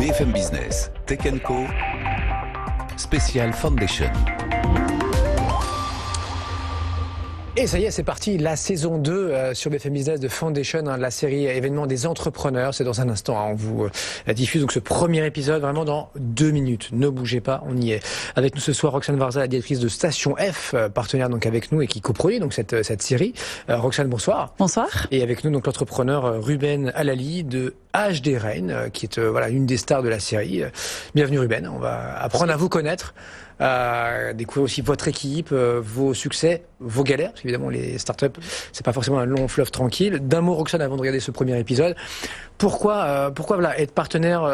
BFM Business, Tech Co, spécial Foundation. Et ça y est, c'est parti, la saison 2 sur BFM Business de Foundation, la série événement des entrepreneurs. C'est dans un instant, on vous diffuse donc ce premier épisode vraiment dans 2 minutes. Ne bougez pas, on y est. Avec nous ce soir, Roxane Varza, la directrice de Station F, partenaire donc avec nous et qui coproduit donc cette série. Roxane, bonsoir. Bonsoir. Et avec nous donc l'entrepreneur Ruben Alali de HD Rain, qui est une des stars de la série. Bienvenue Ruben, on va apprendre à vous connaître. Découvrir aussi votre équipe, vos succès, vos galères, parce qu'évidemment les startups, c'est pas forcément un long fleuve tranquille. D'un mot, Roxane, avant de regarder ce premier épisode, pourquoi être partenaire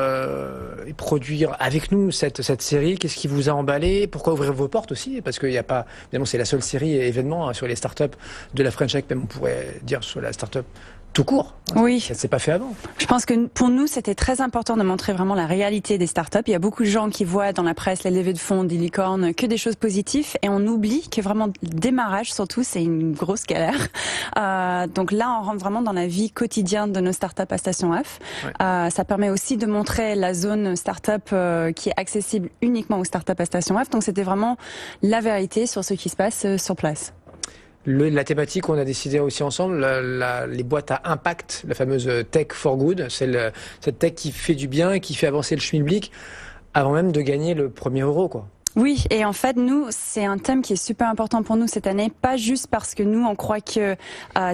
et produire avec nous cette série? Qu'est-ce qui vous a emballé? Pourquoi ouvrir vos portes aussi? Parce qu'il n'y a pas, évidemment, c'est la seule série et événement sur les startups de la French Tech, même on pourrait dire sur la startup tout court. Oui. Ça ne s'est pas fait avant. Je pense que pour nous, c'était très important de montrer vraiment la réalité des startups. Il y a beaucoup de gens qui voient dans la presse les levées de fonds, des licornes, que des choses positives, et on oublie que vraiment le démarrage, surtout, c'est une grosse galère. Donc là, on rentre vraiment dans la vie quotidienne de nos startups à Station F. Ouais. Ça permet aussi de montrer la zone startup qui est accessible uniquement aux startups à Station F. Donc c'était vraiment la vérité sur ce qui se passe sur place. La thématique, on a décidé aussi ensemble, les boîtes à impact, la fameuse Tech for Good, c'est cette tech qui fait du bien et qui fait avancer le schmilblick avant même de gagner le premier euro, quoi. Oui, et en fait, nous, c'est un thème qui est super important pour nous cette année, pas juste parce que nous, on croit que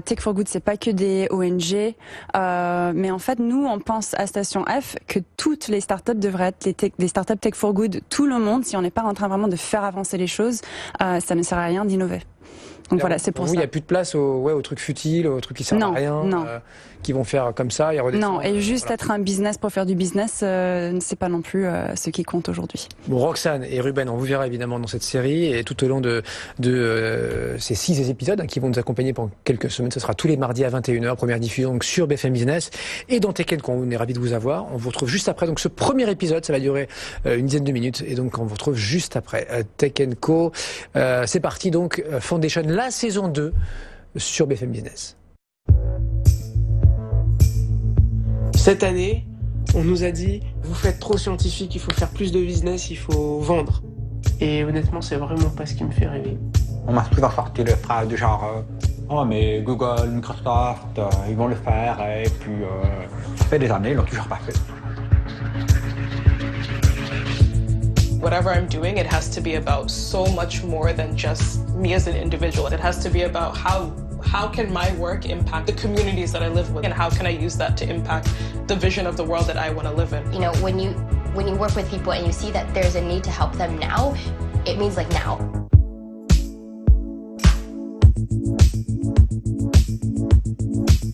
Tech for Good, c'est pas que des ONG, mais en fait, nous, on pense à Station F que toutes les startups devraient être des startups Tech for Good, tout le monde, si on n'est pas en train vraiment de faire avancer les choses, ça ne sert à rien d'innover. Donc voilà, c'est pour ça. Il n'y a plus de place aux trucs futiles, aux trucs qui servent à rien, qui vont faire comme ça et redescendre. Non, et juste être un business pour faire du business, c'est pas non plus ce qui compte aujourd'hui. Bon, Roxane et Ruben, on vous verra évidemment dans cette série et tout au long de ces 6 épisodes qui vont nous accompagner pendant quelques semaines. Ce sera tous les mardis à 21h, première diffusion donc sur BFM Business et dans Tech Co. On est ravis de vous avoir. On vous retrouve juste après donc ce premier épisode, ça va durer une dizaine de minutes et donc on vous retrouve juste après Tech Co. C'est parti donc Foundation, la saison 2 sur BFM Business. Cette année, on nous a dit vous faites trop scientifique, il faut faire plus de business, il faut vendre. Et honnêtement, c'est vraiment pas ce qui me fait rêver. On m'a souvent sorti le phrase du genre oh mais Google, Microsoft, ils vont le faire et puis ça fait des années, ils l'ont toujours pas fait. Whatever I'm doing, it has to be about so much more than just me as an individual. It has to be about how can my work impact the communities that I live with, and how can I use that to impact the vision of the world that I want to live in. You know, when you work with people and you see that there's a need to help them now, it means like now.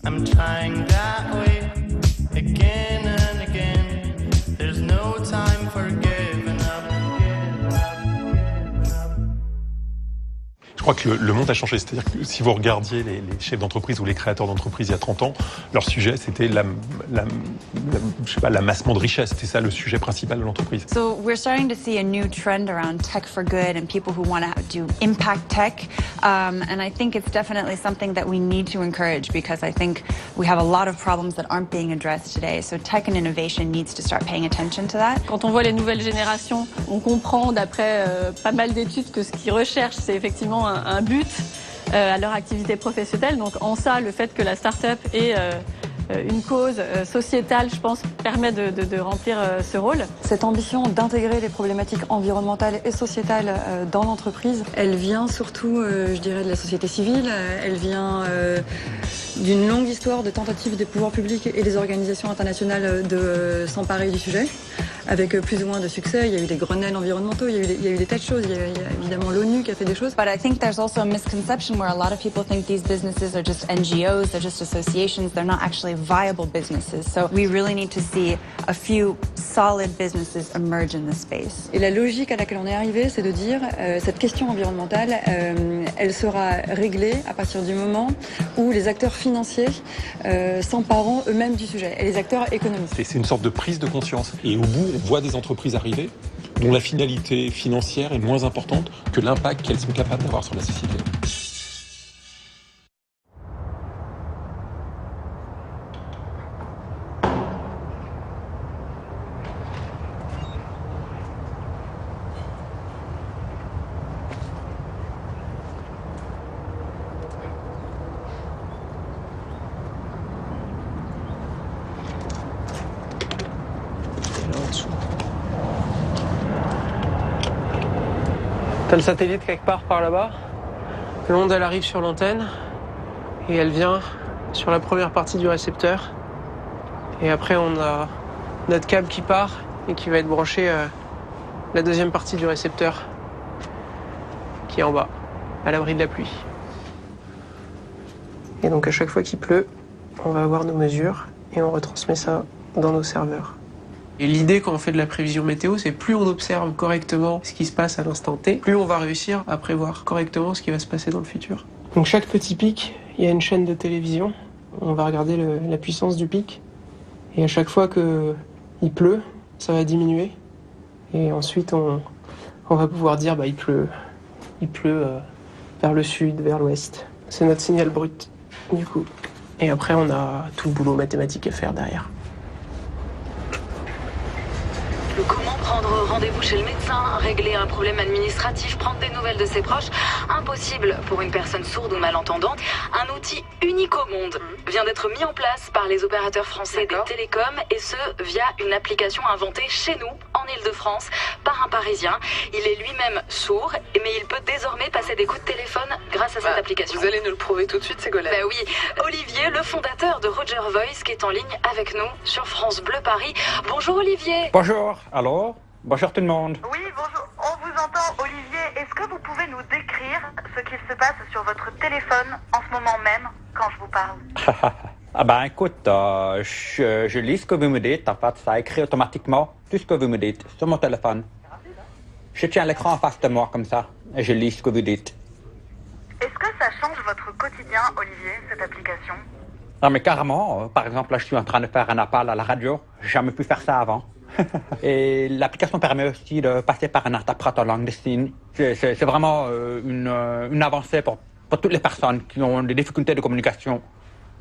I'm trying that way again and again. There's no time for giving up. Je crois que le monde a changé. C'est-à-dire que si vous regardiez les chefs d'entreprise ou les créateurs d'entreprise il y a 30 ans, leur sujet, c'était l'amassement de richesse. C'était ça le sujet principal de l'entreprise. So we're starting to see a new trend around tech for good and people who want to do impact tech. And I think it's definitely something that we need to encourage because I think we have a lot of problems that aren't being addressed today. So tech and innovation needs to start paying attention to that. Quand on voit les nouvelles générations, on comprend d'après pas mal d'études que ce qu'ils recherchent, c'est effectivement un but à leur activité professionnelle. Donc en ça, le fait que la start-up ait une cause sociétale, je pense, permet de remplir ce rôle. Cette ambition d'intégrer les problématiques environnementales et sociétales dans l'entreprise, elle vient surtout, je dirais, de la société civile. Elle vient d'une longue histoire de tentatives des pouvoirs publics et des organisations internationales de s'emparer du sujet, avec plus ou moins de succès. Il y a eu des Grenelles environnementaux, il y a eu des tas de choses. Il y a évidemment l'ONU qui a fait des choses. But I think there's also a misconception where a lot of people think these businesses are just NGOs, they're just associations, they're not actually viable businesses. So we really need to see a few solid businesses emerge in this space. Et la logique à laquelle on est arrivé, c'est de dire cette question environnementale, elle sera réglée à partir du moment où les acteurs financiers s'empareront eux-mêmes du sujet, et les acteurs économiques. C'est une sorte de prise de conscience. Et au bout, on voit des entreprises arriver dont la finalité financière est moins importante que l'impact qu'elles sont capables d'avoir sur la société. T'as le satellite quelque part par là-bas. L'onde, elle arrive sur l'antenne et elle vient sur la première partie du récepteur. Et après, on a notre câble qui part et qui va être branché à la deuxième partie du récepteur qui est en bas, à l'abri de la pluie. Et donc à chaque fois qu'il pleut, on va avoir nos mesures et on retransmet ça dans nos serveurs. Et l'idée quand on fait de la prévision météo, c'est plus on observe correctement ce qui se passe à l'instant T, plus on va réussir à prévoir correctement ce qui va se passer dans le futur. Donc chaque petit pic, il y a une chaîne de télévision. On va regarder la puissance du pic. Et à chaque fois qu'il pleut, ça va diminuer. Et ensuite, on va pouvoir dire il pleut vers le sud, vers l'ouest. C'est notre signal brut, du coup. Et après, on a tout le boulot mathématique à faire derrière. Comment prendre rendez-vous chez le médecin, régler un problème administratif, prendre des nouvelles de ses proches? Impossible pour une personne sourde ou malentendante. Un outil unique au monde vient d'être mis en place par les opérateurs français des télécoms et ce, via une application inventée chez nous, en Ile-de-France, par un Parisien. Il est lui-même sourd, mais il peut désormais passer des coups de téléphone grâce à cette application. Vous allez nous le prouver tout de suite, Ségolène. Oui, Olivier, le fondateur de Roger Voice, qui est en ligne avec nous sur France Bleu Paris. Bonjour Olivier. Bonjour, allô? Bonjour tout le monde. Oui, bonjour, on vous entend Olivier. Est-ce que vous pouvez nous décrire ce qu'il se passe sur votre téléphone en ce moment même quand je vous parle? Ah ben écoute, je lis ce que vous me dites, en fait, ça écrit automatiquement tout ce que vous me dites sur mon téléphone. Je tiens l'écran en face de moi comme ça et je lis ce que vous dites. Est-ce que ça change votre quotidien, Olivier, cette application? Ah mais carrément, par exemple là je suis en train de faire un appel à la radio, j'ai jamais pu faire ça avant. Et l'application permet aussi de passer par un interprète en langue des signes. C'est vraiment une avancée pour toutes les personnes qui ont des difficultés de communication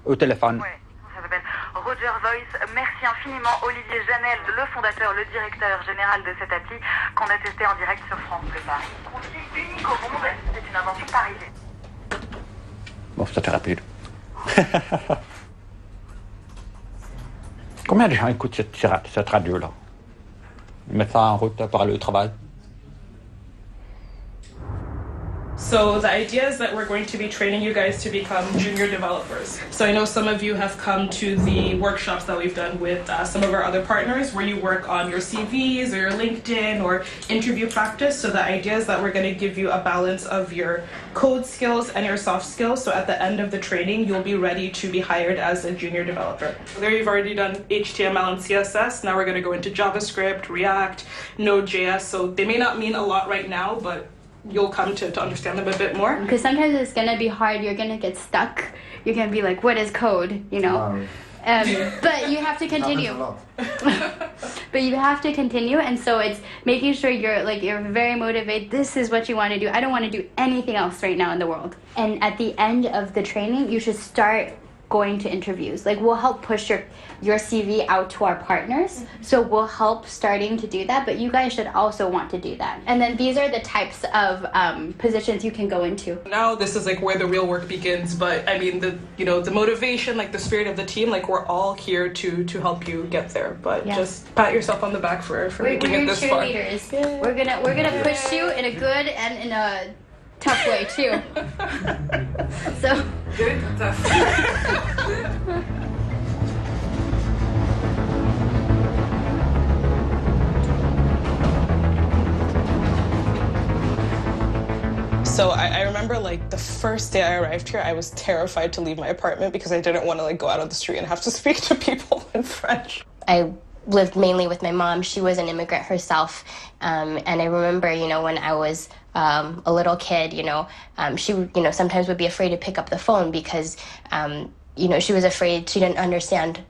au téléphone. Oui, ça s'appelle Roger Voice. Merci infiniment Olivier Janel, le fondateur, le directeur général de cette appli qu'on a testé en direct sur France Bleu Paris. Outil unique au monde, c'est une invention parisienne. Bon, c'était rapide. Combien de gens écoutent cette radio-là? Ils mettent ça en route pour aller au travail. So the idea is that we're going to be training you guys to become junior developers. So I know some of you have come to the workshops that we've done with some of our other partners where you work on your CVs or your LinkedIn or interview practice. So the idea is that we're going to give you a balance of your code skills and your soft skills. So at the end of the training, you'll be ready to be hired as a junior developer. There you've already done HTML and CSS. Now we're going to go into JavaScript, React, Node.js. So they may not mean a lot right now, but you'll come to understand them a bit more. Because sometimes it's going to be hard. You're going to get stuck. You're going to be like, what is code? You know? But you have to continue. But you have to continue. And so it's making sure you're very motivated. This is what you want to do. I don't want to do anything else right now in the world. And at the end of the training, you should start going to interviews. Like, we'll help push your CV out to our partners. So we'll help starting to do that, but you guys should also want to do that. And then these are the types of positions you can go into. Now this is like where the real work begins, but I mean the motivation, like the spirit of the team, like we're all here to help you get there. But just pat yourself on the back for making it this far. Yeah. We're gonna push you in a good and in a tough way too. So good, tough. So I remember like the first day I arrived here, I was terrified to leave my apartment because I didn't want to like go out on the street and have to speak to people in French. I lived mainly with my mom. She was an immigrant herself. And I remember, when I was a little kid, she, sometimes would be afraid to pick up the phone because, she was afraid she didn't understand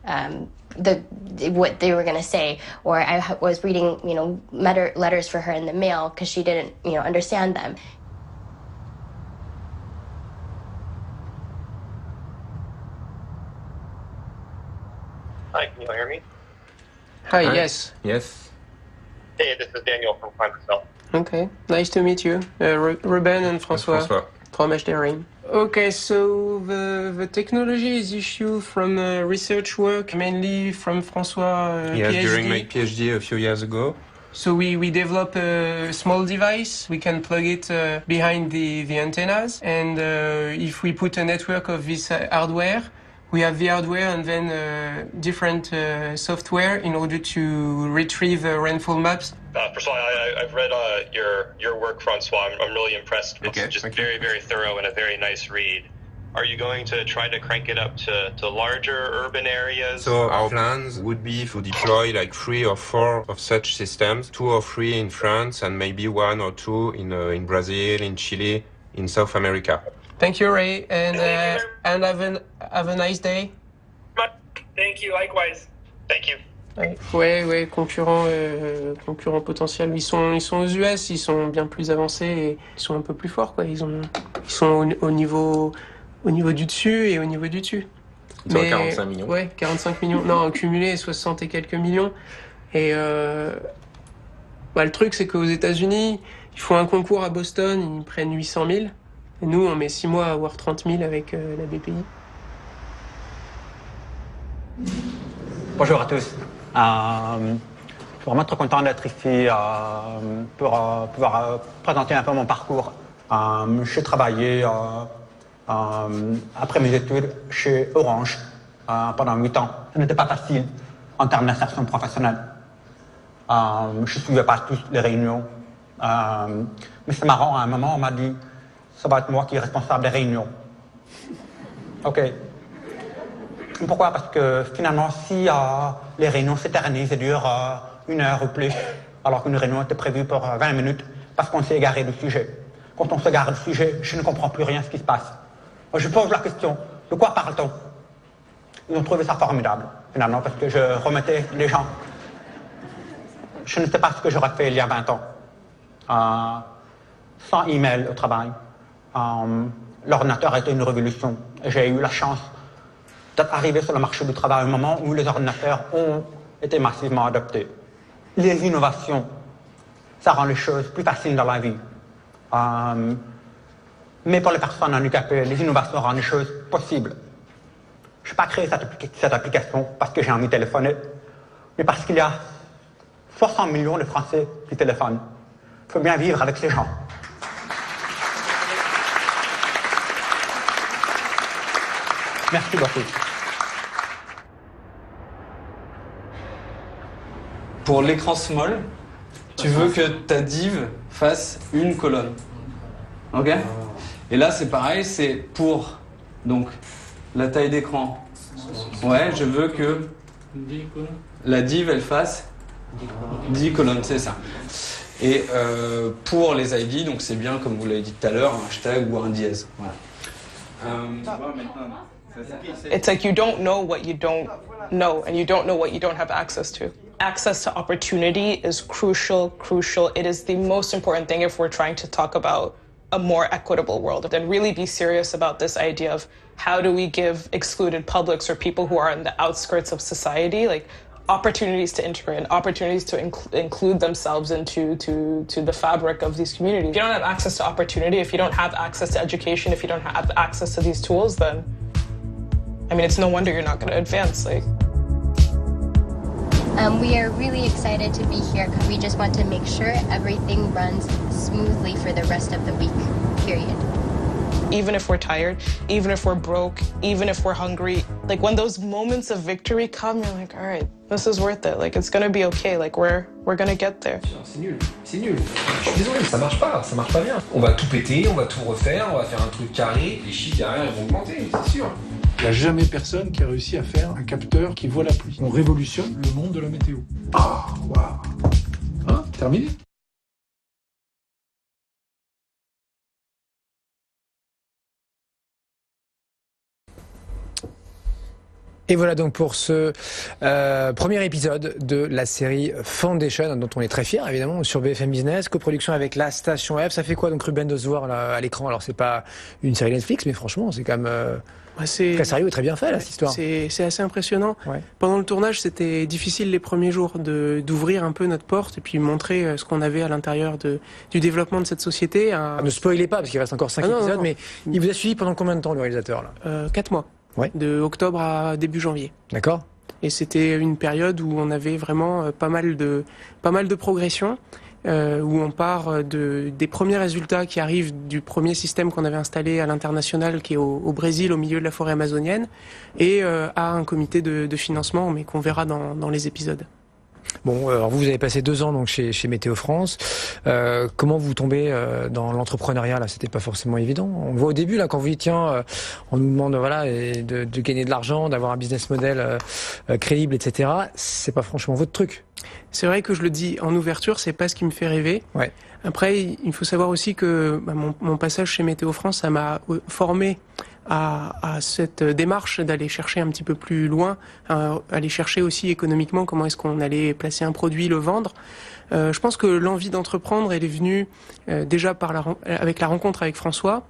what they were going to say. Or I was reading, letters for her in the mail because she didn't, understand them. Hi, can you hear me? Hi, yes. Yes. Hey, this is Daniel from Find Myself. Okay, nice to meet you. Ruben and François from HDRing. Okay, so the technology is issued from research work, mainly from François yes, PhD. During my PhD a few years ago, So we develop a small device. We can plug it behind the antennas, and if we put a network of this hardware, we have the hardware and then different software in order to retrieve rainfall maps. First of all, I've read your work, Francois. I'm really impressed. It's just very, very thorough and a very nice read. Are you going to try to crank it up to larger urban areas? So our plans would be to deploy like 3 or 4 of such systems, 2 or 3 in France and maybe 1 or 2 in Brazil, in Chile, in South America. Thank you, Ray, and have a nice day. Thank you, likewise. Thank you. Ouais, concurrents potentiels. Ils sont aux US, ils sont bien plus avancés et ils sont un peu plus forts, quoi. Ils sont au niveau du dessus et au niveau du dessus. Ils ont 45 millions. Ouais, 45 millions. Non, cumulé 60 et quelques millions. Et le truc, c'est qu'aux États-Unis, ils font un concours à Boston, ils prennent 800 000. Et nous, on met 6 mois à avoir 30 000 avec la BPI. Bonjour à tous. Je suis vraiment très content d'être ici pour pouvoir présenter un peu mon parcours. J'ai travaillé après mes études chez Orange pendant 8 ans. Ce n'était pas facile en termes d'insertion professionnelle. Je ne suivais pas tous les réunions. Mais c'est marrant, à un moment, on m'a dit « ça va être moi qui est responsable des réunions ». Ok. Pourquoi? Parce que finalement, si les réunions s'éternisent et durent 1 heure ou plus, alors qu'une réunion était prévue pour 20 minutes, parce qu'on s'est égaré du sujet. Quand on s'égare du sujet, je ne comprends plus rien de ce qui se passe. Je pose la question, de quoi parle-t-on? Ils ont trouvé ça formidable, finalement, parce que je remettais les gens. Je ne sais pas ce que j'aurais fait il y a 20 ans. Sans email au travail. L'ordinateur a été une révolution. Et j'ai eu la chance d'être arrivé sur le marché du travail au moment où les ordinateurs ont été massivement adoptés. Les innovations, ça rend les choses plus faciles dans la vie. Mais pour les personnes handicapées, les innovations rendent les choses possibles. Je n'ai pas créé cette application parce que j'ai envie de téléphoner, mais parce qu'il y a 60 millions de Français qui téléphonent. Il faut bien vivre avec ces gens. Merci beaucoup. Pour l'écran small, tu veux que ta div fasse une colonne. Ok? Et là, c'est pareil, c'est pour donc la taille d'écran. Ouais, je veux que la div, elle fasse 10 colonnes, c'est ça. Et pour les ID, donc c'est bien, comme vous l'avez dit tout à l'heure, un hashtag ou un dièse. Voilà. It's like you don't know what you don't know, and you don't know what you don't have access to. Access to opportunity is crucial. It is the most important thing if we're trying to talk about a more equitable world, and really be serious about this idea of how do we give excluded publics or people who are on the outskirts of society, like, opportunities to integrate and opportunities to include themselves into the fabric of these communities. If you don't have access to opportunity, if you don't have access to education, if you don't have access to these tools, then, I mean, it's no wonder you're not going to advance. Like. We are really excited to be here because we just want to make sure everything runs smoothly for the rest of the week, period. Even if we're tired, even if we're broke, even if we're hungry, like when those moments of victory come, you're like, all right, this is worth it. Like, it's gonna be okay. Like, we're gonna get there. C'est nul. Je suis désolé, ça marche pas bien. On va tout péter, on va tout refaire, on va faire un truc carré, les chiffres derrière ils vont augmenter, c'est sûr. Il n'y a jamais personne qui a réussi à faire un capteur qui voit la pluie. On révolutionne le monde de la météo. Ah, waouh. Hein, terminé. Et voilà donc pour ce premier épisode de la série Foundation, dont on est très fiers évidemment, sur BFM Business, coproduction avec la Station F. Ça fait quoi donc, Ruben, de se voir là, à l'écran? Alors c'est pas une série Netflix, mais franchement c'est quand même très sérieux et très bien fait là, cette histoire. C'est assez impressionnant. Ouais. Pendant le tournage, c'était difficile les premiers jours d'ouvrir un peu notre porte et puis montrer ce qu'on avait à l'intérieur du développement de cette société. Ne spoilez pas parce qu'il reste encore 5 épisodes, non. Mais il vous a suivi pendant combien de temps, le réalisateur là? 4 mois. Ouais. De octobre à début janvier. D'accord. Et c'était une période où on avait vraiment pas mal de progression, où on part des premiers résultats qui arrivent du premier système qu'on avait installé à l'international, qui est au Brésil, au milieu de la forêt amazonienne, et à un comité de financement, mais qu'on verra dans les épisodes. Bon, alors vous avez passé 2 ans donc chez Météo France. Comment vous tombez dans l'entrepreneuriat là? C'était pas forcément évident. On voit au début là quand vous dites tiens, on nous demande voilà de gagner de l'argent, d'avoir un business model crédible, etc. C'est pas franchement votre truc. C'est vrai que je le dis en ouverture, c'est pas ce qui me fait rêver. Ouais. Après, il faut savoir aussi que mon passage chez Météo France, ça m'a formé à cette démarche d'aller chercher un petit peu plus loin, aller chercher aussi économiquement comment est-ce qu'on allait placer un produit, le vendre. Je pense que l'envie d'entreprendre, elle est venue déjà avec la rencontre avec François,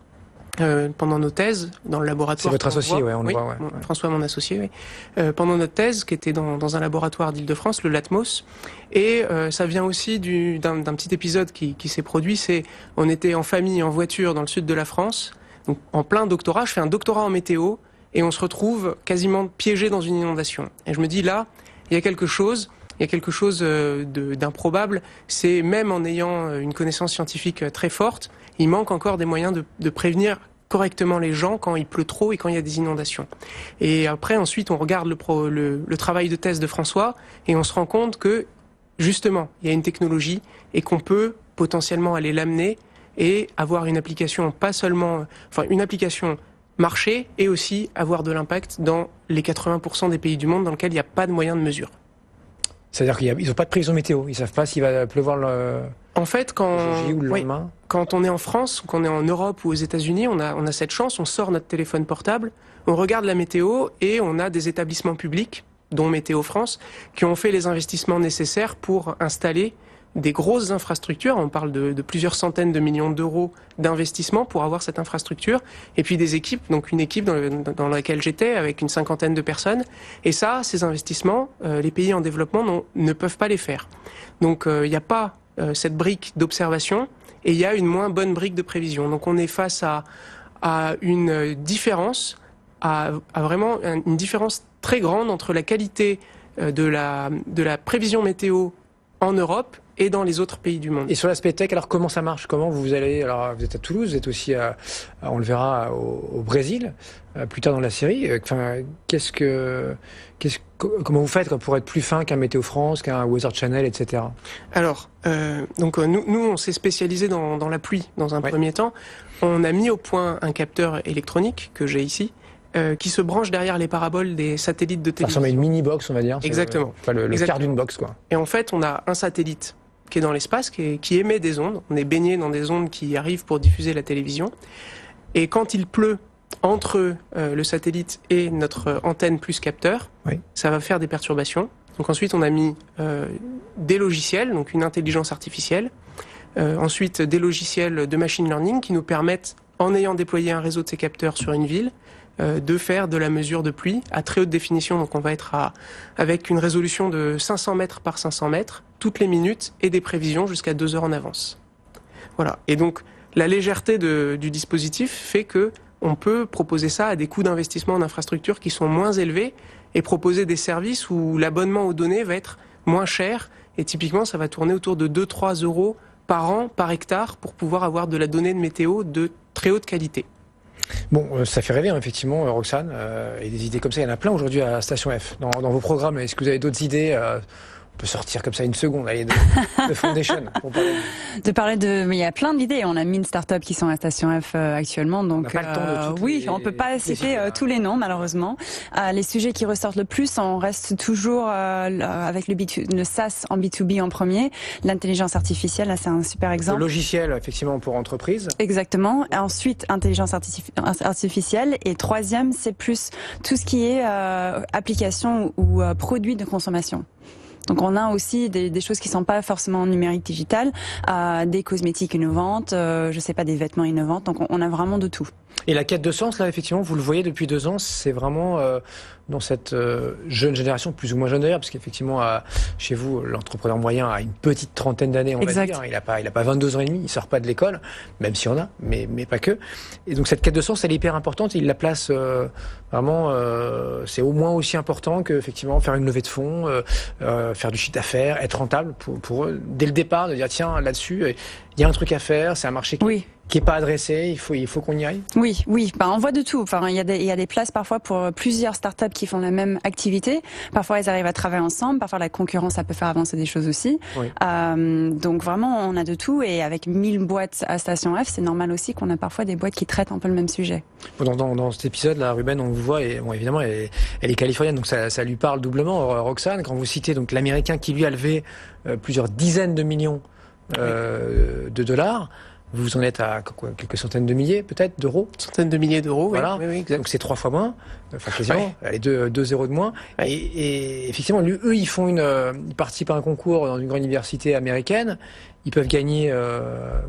pendant nos thèses dans le laboratoire. C'est votre associé, ouais, on le voit. Ouais. François, mon associé, oui. Pendant notre thèse, qui était dans un laboratoire d'Île-de-France, le Latmos, et ça vient aussi d'un petit épisode qui s'est produit. On était en famille, en voiture, dans le sud de la France, donc en plein doctorat. Je fais un doctorat en météo, et on se retrouve quasiment piégé dans une inondation. Et je me dis là, il y a quelque chose d'improbable. C'est même en ayant une connaissance scientifique très forte, il manque encore des moyens de prévenir correctement les gens quand il pleut trop et quand il y a des inondations. Et après, ensuite, on regarde le travail de thèse de François et on se rend compte que, justement, il y a une technologie et qu'on peut potentiellement aller l'amener et avoir une application une application marché et aussi avoir de l'impact dans les 80% des pays du monde dans lesquels il n'y a pas de moyens de mesure. C'est-à-dire qu'ils n'ont pas de prévision météo, ils savent pas s'il va pleuvoir En fait, quand on est en France, qu'on est en Europe ou aux États-Unis, on a cette chance, on sort notre téléphone portable, on regarde la météo et on a des établissements publics, dont Météo France, qui ont fait les investissements nécessaires pour installer des grosses infrastructures. On parle de plusieurs centaines de millions d'euros d'investissement pour avoir cette infrastructure. Et puis des équipes, donc une équipe dans laquelle j'étais avec une 50aine de personnes. Et ça, ces investissements, les pays en développement ne peuvent pas les faire. Donc il n'y a pas cette brique d'observation et il y a une moins bonne brique de prévision. Donc on est face à une différence, à vraiment une différence très grande entre la qualité de la prévision météo en Europe et dans les autres pays du monde. Et sur l'aspect tech, alors comment ça marche? Comment vous allez? Alors vous êtes à Toulouse, vous êtes aussi on le verra au Brésil plus tard dans la série. Enfin, comment vous faites pour être plus fin qu'un Météo France, qu'un Weather Channel, etc. Alors, donc nous on s'est spécialisé dans la pluie dans un premier temps. On a mis au point un capteur électronique que j'ai ici, qui se branche derrière les paraboles des satellites de télévision. Ça ressemble à une mini-box, on va dire. Exactement. Le quart d'une box, quoi. Et en fait, on a un satellite qui est dans l'espace, qui émet des ondes. On est baigné dans des ondes qui arrivent pour diffuser la télévision. Et quand il pleut entre le satellite et notre antenne plus capteur, ça va faire des perturbations. Donc ensuite, on a mis des logiciels, donc une intelligence artificielle. Ensuite, des logiciels de machine learning qui nous permettent, en ayant déployé un réseau de ces capteurs sur une ville, de faire de la mesure de pluie à très haute définition. Donc on va être avec une résolution de 500 mètres par 500 mètres toutes les minutes et des prévisions jusqu'à 2 heures en avance. Voilà. Et donc la légèreté du dispositif fait que on peut proposer ça à des coûts d'investissement en infrastructure qui sont moins élevés et proposer des services où l'abonnement aux données va être moins cher. Et typiquement, ça va tourner autour de 2-3 euros par an, par hectare, pour pouvoir avoir de la donnée de météo de très haute qualité. Bon, ça fait rêver, effectivement, Roxane, et des idées comme ça, il y en a plein aujourd'hui à Station F. Dans vos programmes, est-ce que vous avez d'autres idées? On peut sortir comme ça une seconde, allez, de Foundation. Mais il y a plein d'idées. On a 1000 startups qui sont à Station F actuellement, donc on n'a pas le temps de oui, on peut pas citer tous les noms malheureusement. Les sujets qui ressortent le plus, on reste toujours avec le SaaS en B2B en premier. L'intelligence artificielle, là c'est un super exemple. Le logiciel, effectivement, pour entreprise. Exactement. Et ensuite, intelligence artificielle. Et troisième, c'est plus tout ce qui est application ou produits de consommation. Donc on a aussi des choses qui sont pas forcément numériques digitales, des cosmétiques innovantes, des vêtements innovants. Donc on a vraiment de tout. Et la quête de sens, là, effectivement, vous le voyez depuis 2 ans, c'est vraiment dans cette jeune génération, plus ou moins jeune d'ailleurs, parce qu'effectivement, chez vous, l'entrepreneur moyen a une petite trentaine d'années, on va dire. Il a pas 22 ans et demi, il sort pas de l'école, même s'il y en a, mais pas que. Et donc cette quête de sens, elle est hyper importante. Il la place vraiment, c'est au moins aussi important que effectivement faire une levée de fonds, faire du chiffre d'affaires, être rentable pour eux dès le départ, de dire tiens là-dessus, il y a un truc à faire, c'est un marché qui est pas adressé, il faut qu'on y aille. Oui, bah, on voit de tout. Enfin, il y a des places parfois pour plusieurs startups qui font la même activité. Parfois, elles arrivent à travailler ensemble. Parfois, la concurrence, ça peut faire avancer des choses aussi. Oui. Donc vraiment, on a de tout. Et avec 1000 boîtes à Station F, c'est normal aussi qu'on a parfois des boîtes qui traitent un peu le même sujet. Dans cet épisode-là, Ruben, on vous voit, et bon, évidemment, elle est californienne, donc ça lui parle doublement. Roxane, quand vous citez donc l'Américain qui lui a levé plusieurs dizaines de millions de dollars. Vous en êtes à quelques centaines de milliers, peut-être, d'euros. Centaines de milliers d'euros, voilà. Oui, exact. Donc c'est 3 fois moins, enfin quasiment, les 2 zéros de moins. Et effectivement, eux, ils participent à un concours dans une grande université américaine. Ils peuvent gagner,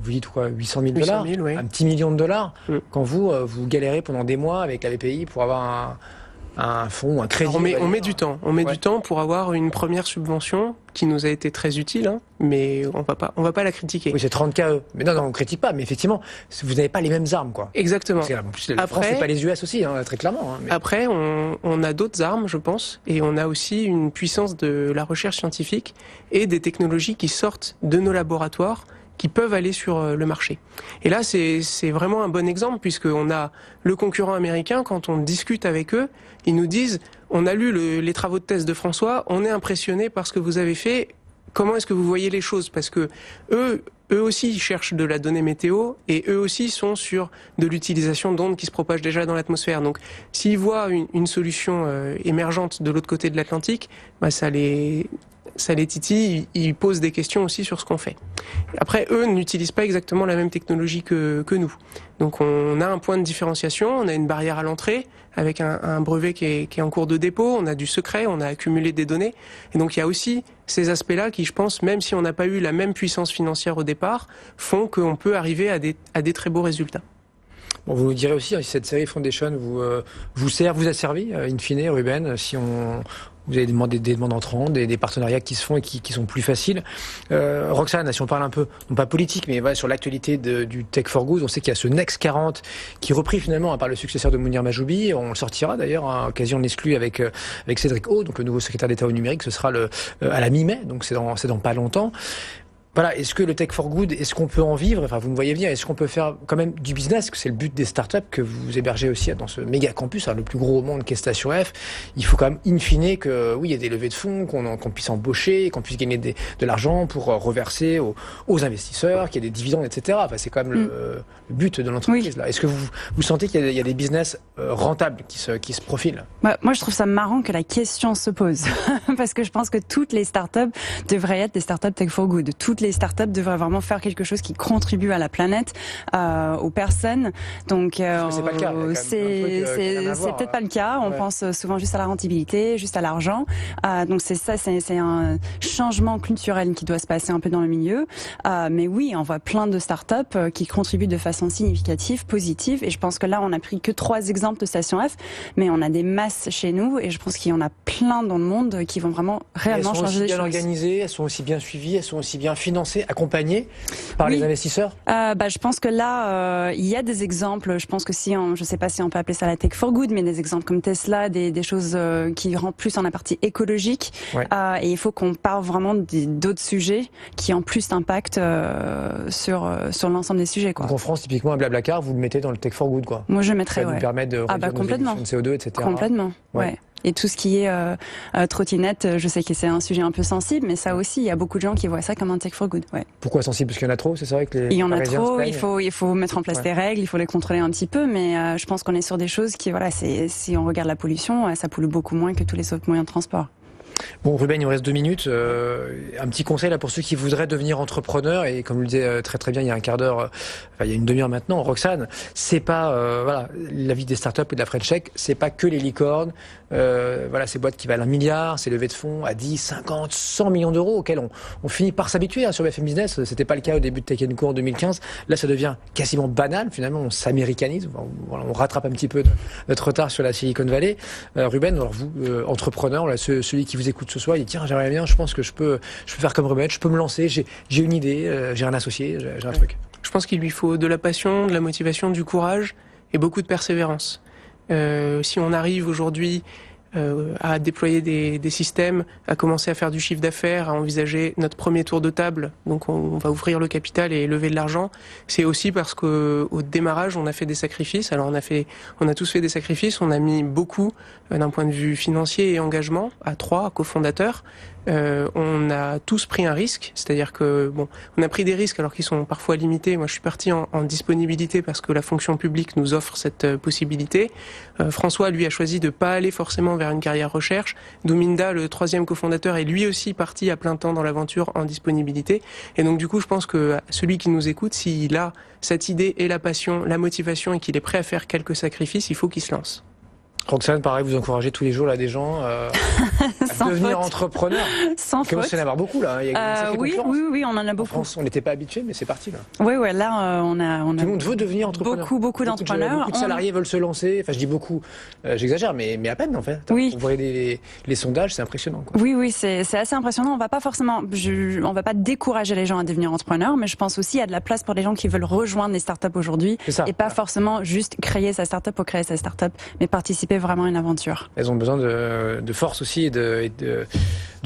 vous dites quoi, 800 000 dollars, un petit million de dollars. Quand vous galérez pendant des mois avec la BPI pour avoir un fonds, un crédit. Alors on met du temps. On met du temps pour avoir une première subvention qui nous a été très utile, hein, mais on va pas la critiquer. Oui, c'est 30 KE. Mais non, on critique pas. Mais effectivement, vous n'avez pas les mêmes armes, quoi. Exactement. En plus, la France, c'est pas les US aussi, hein, très clairement. Hein, mais... Après, on a d'autres armes, je pense, et on a aussi une puissance de la recherche scientifique et des technologies qui sortent de nos laboratoires, qui peuvent aller sur le marché. Et là, c'est vraiment un bon exemple, puisqu'on a le concurrent américain, quand on discute avec eux, ils nous disent, on a lu les travaux de thèse de François, on est impressionné par ce que vous avez fait, comment est-ce que vous voyez les choses? Parce que eux aussi, ils cherchent de la donnée météo, et eux aussi sont sur de l'utilisation d'ondes qui se propagent déjà dans l'atmosphère. Donc, s'ils voient une solution émergente de l'autre côté de l'Atlantique, bah, ça les titille, ils posent des questions aussi sur ce qu'on fait. Après, eux n'utilisent pas exactement la même technologie que nous. Donc on a un point de différenciation, on a une barrière à l'entrée avec un brevet qui est en cours de dépôt, on a du secret, on a accumulé des données. Et donc il y a aussi ces aspects-là qui, je pense, même si on n'a pas eu la même puissance financière au départ, font qu'on peut arriver à des très beaux résultats. Bon, vous nous direz aussi, si cette série Foundation vous a servi, in fine, Ruben, si vous avez demandé des demandes entrantes, des partenariats qui se font et qui sont plus faciles. Roxane, si on parle un peu, non pas politique, mais voilà, sur l'actualité du Tech for Good, on sait qu'il y a ce Next 40 qui est repris finalement par le successeur de Mounir Majoubi. On le sortira d'ailleurs à l'occasion de l'exclu avec Cédric O, donc le nouveau secrétaire d'État au numérique. Ce sera à la mi-mai, donc c'est dans pas longtemps. Voilà, est-ce que le Tech for Good, est-ce qu'on peut en vivre? Enfin, vous me voyez bien, est-ce qu'on peut faire quand même du business? Que c'est le but des startups que vous hébergez aussi dans ce méga campus, le plus gros au monde qu'est Station F. Il faut quand même, in fine, que oui, il y a des levées de fonds, qu'on puisse embaucher, qu'on puisse gagner de l'argent pour reverser aux investisseurs, qu'il y ait des dividendes, etc. Enfin, c'est quand même le but de l'entreprise. Là. Est-ce que vous sentez qu'il y a des business rentables qui se profilent? Moi, je trouve ça marrant que la question se pose. Parce que je pense que toutes les startups devraient être des startups Tech for Good. Toutes les startups devraient vraiment faire quelque chose qui contribue à la planète, aux personnes. Donc, c'est pas le cas. C'est peut-être pas le cas. On pense souvent juste à la rentabilité, juste à l'argent. Donc c'est un changement culturel qui doit se passer un peu dans le milieu. Mais oui, on voit plein de startups qui contribuent de façon significative, positive. Et je pense que là, on a pris que 3 exemples de Station F, mais on a des masses chez nous. Et je pense qu'il y en a plein dans le monde qui vont vraiment réellement changer les choses. Elles sont aussi bien organisées, elles sont aussi bien suivies, elles sont aussi bien financées, accompagnées par les investisseurs. Je pense que là, il y a des exemples. Je pense que je sais pas si on peut appeler ça la Tech for Good, mais des exemples comme Tesla, des choses qui rentrent plus en la partie écologique. Ouais. Et il faut qu'on parle vraiment d'autres sujets qui ont plus d'impact sur l'ensemble des sujets, quoi. Donc en France, typiquement, un Blablacar, vous le mettez dans le Tech for Good, quoi. Moi, je mettrais, ça nous permet de réduire nos émissions de CO2, etc. Complètement, ouais. Et tout ce qui est trottinette, je sais que c'est un sujet un peu sensible, mais ça aussi, il y a beaucoup de gens qui voient ça comme un Tech for Good. Ouais. Pourquoi sensible? Parce qu'il y en a trop, c'est vrai que les Il y en a trop, il faut mettre en place des règles, il faut les contrôler un petit peu, mais je pense qu'on est sur des choses qui, si on regarde la pollution, ça pollue beaucoup moins que tous les autres moyens de transport. Bon, Ruben, il nous reste 2 minutes. Un petit conseil là pour ceux qui voudraient devenir entrepreneurs, et comme le disait très très bien il y a un quart d'heure, il y a une demi-heure maintenant, Roxane, c'est pas la vie des startups et de la French Tech, c'est pas que les licornes, ces boîtes qui valent 1 milliard, ces levées de fonds à 10, 50, 100 millions d'euros auxquels on finit par s'habituer sur BFM Business. C'était pas le cas au début de Tech & Co en 2015. Là, ça devient quasiment banal. Finalement, on s'américanise. On rattrape un petit peu notre retard sur la Silicon Valley. Ruben, alors vous, entrepreneur, là, celui qui vous écoute ce soir, il dit tiens, j'aimerais bien, je pense que je peux faire comme Ruben, je peux me lancer, j'ai une idée, j'ai un associé, j'ai un truc. Je pense qu'il lui faut de la passion, de la motivation, du courage et beaucoup de persévérance. Si on arrive aujourd'hui à déployer des systèmes, à commencer à faire du chiffre d'affaires, à envisager notre premier tour de table, donc on va ouvrir le capital et lever de l'argent, c'est aussi parce qu'au démarrage on a fait des sacrifices. Alors on a tous fait des sacrifices, on a mis beaucoup d'un point de vue financier et engagement à 3 cofondateurs. On a tous pris un risque, c'est-à-dire que on a pris des risques alors qu'ils sont parfois limités. Moi, je suis parti en disponibilité parce que la fonction publique nous offre cette possibilité. François, lui, a choisi de pas aller forcément vers une carrière recherche. Douminda, le 3e cofondateur, est lui aussi parti à plein temps dans l'aventure en disponibilité. Et donc, du coup, je pense que celui qui nous écoute, s'il a cette idée et la passion, la motivation et qu'il est prêt à faire quelques sacrifices, il faut qu'il se lance. Roxane, pareil, vous encouragez tous les jours là des gens à devenir entrepreneurs. Sans faute. Il commence à y en avoir beaucoup là. Il y a oui, on en a beaucoup. En France, on n'était pas habitué, mais c'est parti là. Oui, là, on a. Tout le monde veut devenir entrepreneur. Beaucoup d'entrepreneurs. Beaucoup de salariés veulent se lancer. Enfin, je dis beaucoup. J'exagère, mais à peine en fait. Oui. Vous voyez les sondages, c'est impressionnant. Quoi. Oui, c'est assez impressionnant. On va pas décourager les gens à devenir entrepreneurs, mais je pense aussi qu'il y a de la place pour les gens qui veulent rejoindre les startups aujourd'hui et pas forcément juste créer sa startup pour créer sa startup, mais participer vraiment à une aventure. Elles ont besoin de force aussi et de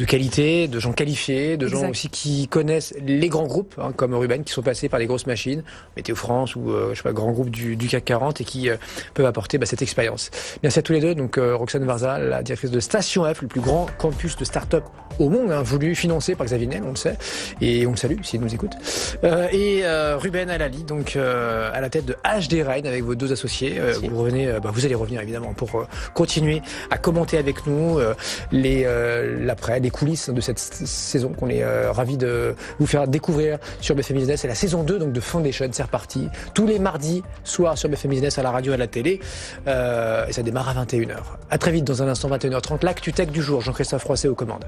qualité, de gens qualifiés, de gens aussi qui connaissent les grands groupes, comme Ruben, qui sont passés par les grosses machines, Météo France ou grands groupes du CAC 40 et qui peuvent apporter cette expérience. Merci à tous les deux. Donc Roxane Varza, la directrice de Station F, le plus grand campus de start-up au monde, voulu financer par Xavier Niel, on le sait, et on le salue s'il nous écoute. Et Ruben Alali, donc à la tête de HD Rain avec vos 2 associés. Vous allez revenir évidemment pour continuer à commenter avec nous l'après, les coulisses de cette saison qu'on est ravis de vous faire découvrir sur BFM Business. C'est la saison 2 donc de Foundation, c'est reparti tous les mardis soirs sur BFM Business, à la radio et à la télé, et ça démarre à 21h. À très vite dans un instant, 21h30, l'actu tech du jour, Jean-Christophe Roisset aux commandes.